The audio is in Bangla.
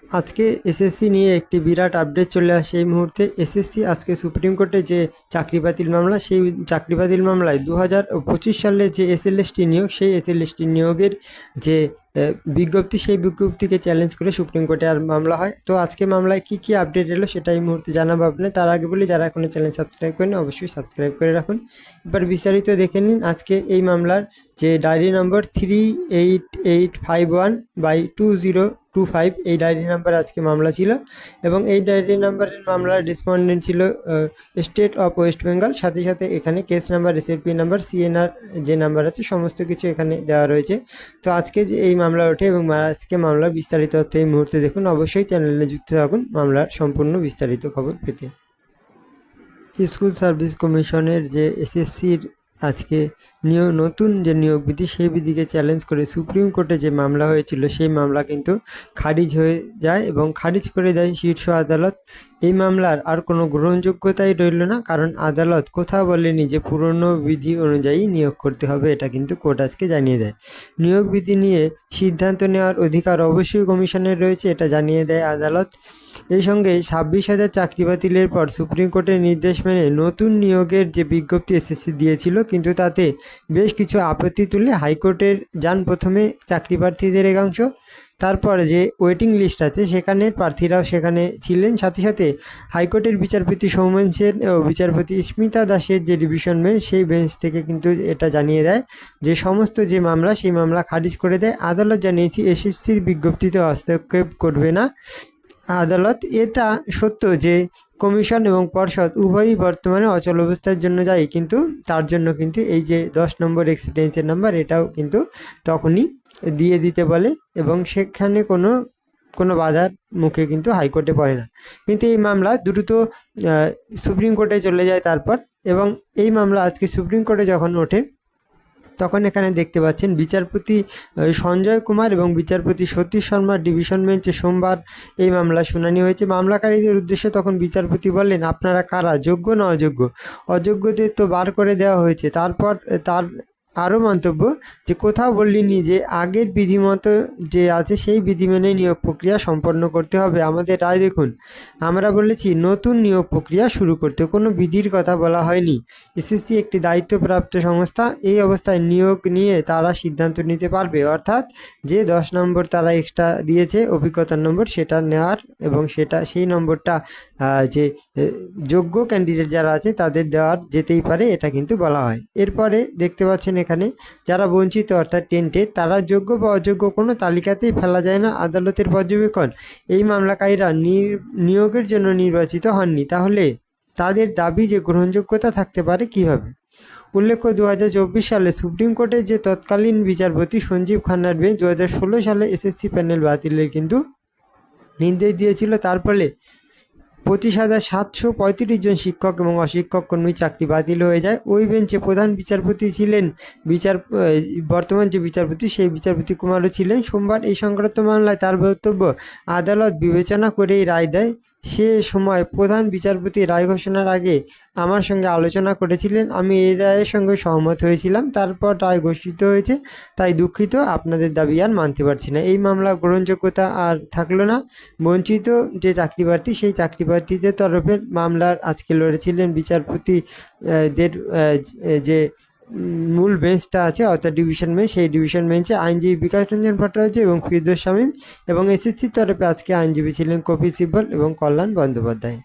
আজকে এসএসসি নিয়ে একটি বিরাট আপডেট চলে আসে এই মুহূর্তে। এসএসসি আজকে সুপ্রিম কোর্টে যে চাকরি বাতিল মামলা, সেই চাকরি বাতিল মামলায় 2025 সালে যে এসএলএসটি নিয়োগ, সেই এসএলএসটি নিয়োগের যে বিজ্ঞপ্তি, সেই বিজ্ঞপ্তিকে চ্যালেঞ্জ করে সুপ্রিম কোর্টে আর মামলা হয়। তো আজকে মামলায় কি কি আপডেট এলো সেটা এই মুহূর্তে জানাবো আপনার। তার আগে বলি, যারা এখনো চ্যানেল সাবস্ক্রাইব করেন অবশ্যই সাবস্ক্রাইব করে রাখুন। এবার বিস্তারিত দেখে নিন আজকে এই মামলার যে ডায়েরি নম্বর 38851/2025, এই ডায়েরি নাম্বার আজকে মামলা ছিল। এবং এই ডায়েরি নাম্বারের মামলার রেসপন্ডেন্ট ছিল স্টেট অফ ওয়েস্ট বেঙ্গল। সাথে সাথে এখানে case number, SLP number, CNR যে নাম্বার আছে, সমস্ত কিছু এখানে দেওয়া রয়েছে। তো আজকে যে এই মামলা ওঠে এবং আজকে মামলার বিস্তারিত তথ্য এই মুহূর্তে দেখুন। অবশ্যই চ্যানেলে যুক্ত থাকুন মামলার সম্পূর্ণ বিস্তারিত খবর পেতে। স্কুল সার্ভিস কমিশনের যে এসএসসির আজকে নতুন যে নিয়োগ বিধি, সেই বিধিকে চ্যালেঞ্জ করে সুপ্রিম কোর্টে যে মামলা হয়েছিল, সেই মামলা কিন্তু খারিজ হয়ে যায় এবং খারিজ করে দেয় শীর্ষ আদালত। এই মামলার আর কোনো গ্রহণযোগ্যতাই রইল না, কারণ আদালত কোথাও বলেনি যে পুরনো বিধি অনুযায়ী নিয়োগ করতে হবে। এটা কিন্তু কোর্ট আজকে জানিয়ে দেয়। নিয়োগ বিধি নিয়ে সিদ্ধান্ত নেওয়ার অধিকার অবশ্যই কমিশনের রয়েছে, এটা জানিয়ে দেয় আদালত। এই সঙ্গে 26,000 চাকরি বাতিলের পর সুপ্রিম কোর্টের নির্দেশ মেনে নতুন নিয়োগের যে বিজ্ঞপ্তি এসএসসি দিয়েছিল, কিন্তু তাতে বেশ কিছু আপত্তি তুলে হাইকোর্টের যান প্রথমে চাকরি প্রার্থীদের একাংশ। তারপর যে ওয়েটিং লিস্ট আছে, সেখানে প্রার্থীরাও সেখানে ছিলেন। সাথে সাথে হাইকোর্টের বিচারপতি সৌমেন সেন ও বিচারপতি স্মিতা দাসের যে ডিভিশন বেঞ্চ, সেই বেঞ্চ থেকে কিন্তু এটা জানিয়ে দেয় যে সমস্ত যে মামলা, সেই মামলা খারিজ করে দেয়। আদালত জানিয়েছে এসএসসির বিজ্ঞপ্তিতে হস্তক্ষেপ করবে না আদালত। এটা সত্য যে কমিশন এবং পর্ষদ উভয়ই বর্তমানে অচল অবস্থার জন্য দায়ী, কিন্তু তার জন্য কিন্তু এই যে 10 নম্বর এক্সপিরিয়েন্সের নাম্বার, এটাও কিন্তু তখনই দিয়ে দিতে বলে এবং সেখানে কোনো বাধার মুখে কিন্তু হাইকোর্টে পড়ে না। কিন্তু এই মামলা দ্রুত সুপ্রিম কোর্টে চলে যায় তারপর। এবং এই মামলা আজকে সুপ্রিম কোর্টে যখন ওঠে, তখন এখানে দেখতে পাচ্ছেন বিচারপতি সঞ্জয় কুমার এবং বিচারপতি সতীশ শর্মার ডিভিশন বেঞ্চে সোমবার এই মামলা শুনানি হয়েছে। মামলাকারীদের উদ্দেশ্যে তখন বিচারপতি বললেন, আপনারা কারা, যোগ্য না অযোগ্য? অযোগ্যদের তো বার করে দেওয়া হয়েছে। তারপর তার আরও মন্তব্য যে কোথাও বললিনি যে আগের বিধিমতো যে আছে সেই বিধি মেনে নিয়োগ প্রক্রিয়া সম্পন্ন করতে হবে। আমাদের রায় দেখুন, আমরা বলেছি নতুন নিয়োগ প্রক্রিয়া শুরু করতে, কোনো বিধির কথা বলা হয়নি। এসএসসি একটি দায়িত্বপ্রাপ্ত সংস্থা, এই অবস্থায় নিয়োগ নিয়ে তারা সিদ্ধান্ত নিতে পারবে, অর্থাৎ যে 10 নম্বর তারা এক্সট্রা দিয়েছে অভিজ্ঞতার নম্বর, সেটা নেওয়ার এবং সেই নম্বরটা যে যোগ্য ক্যান্ডিডেট যারা আছে তাদের দেওয়ার যেতেই পারে, এটা কিন্তু বলা হয়। এরপরে দেখতে পাচ্ছেন এখানে যারা বঞ্চিত অর্থাৎ টেন্টেড, তারা যোগ্য বা অযোগ্য কোনো তালিকাতেই ফেলা যায় না। আদালতের পর্যবেক্ষণ, এই মামলাকারীরা নিয়োগের জন্য নির্বাচিত হননি, তাহলে তাদের দাবি যে গ্রহণযোগ্যতা থাকতে পারে কিভাবে? উল্লেখ্য, 2024 সালে সুপ্রিম কোর্টের যে তৎকালীন বিচারপতি সঞ্জীব খান্নার বেঞ্চ 2016 সালে এসএসসি প্যানেল বাতিলের কিন্তু নির্দেশ দিয়েছিল। তার ফলে 25,735 জন শিক্ষক এবং অশিক্ষক কর্মী চাকরি বাতিল হয়ে যায়। ওই বেঞ্চে প্রধান বিচারপতি ছিলেন বর্তমান যে বিচারপতি, সেই বিচারপতি কুমারও ছিলেন। সোমবার এই সংক্রান্ত মামলায় তার বক্তব্য, আদালত বিবেচনা করেই রায় দেয়। সে সময় প্রধান বিচারপতি রায় ঘোষণার আগে আমার সঙ্গে আলোচনা করেছিলেন, আমি এই রায়ের সঙ্গে সহমত হয়েছিলাম। তারপর রায় ঘোষিত হয়েছে, তাই দুঃখিত, আপনাদের দাবি আর মানতে পারছি না। এই মামলা গ্রহণযোগ্যতা আর থাকলো না। বঞ্চিত যে চাকরি প্রার্থী, সেই চাকরি প্রার্থীদের তরফে মামলার আজকে লড়েছিলেন বিচারপতি দের যে মূল বেঞ্চটা আছে অর্থাৎ ডিভিশন বেঞ্চ, সেই ডিভিশন বেঞ্চে আইনজীবী বিকাশ রঞ্জন ভট্টাচার্য এবং ফিরদৌস শামীম, এবং এসএসসির তরফে আজকে আইনজীবী ছিলেন কপিল সিব্বল এবং কল্যাণ বন্দ্যোপাধ্যায়।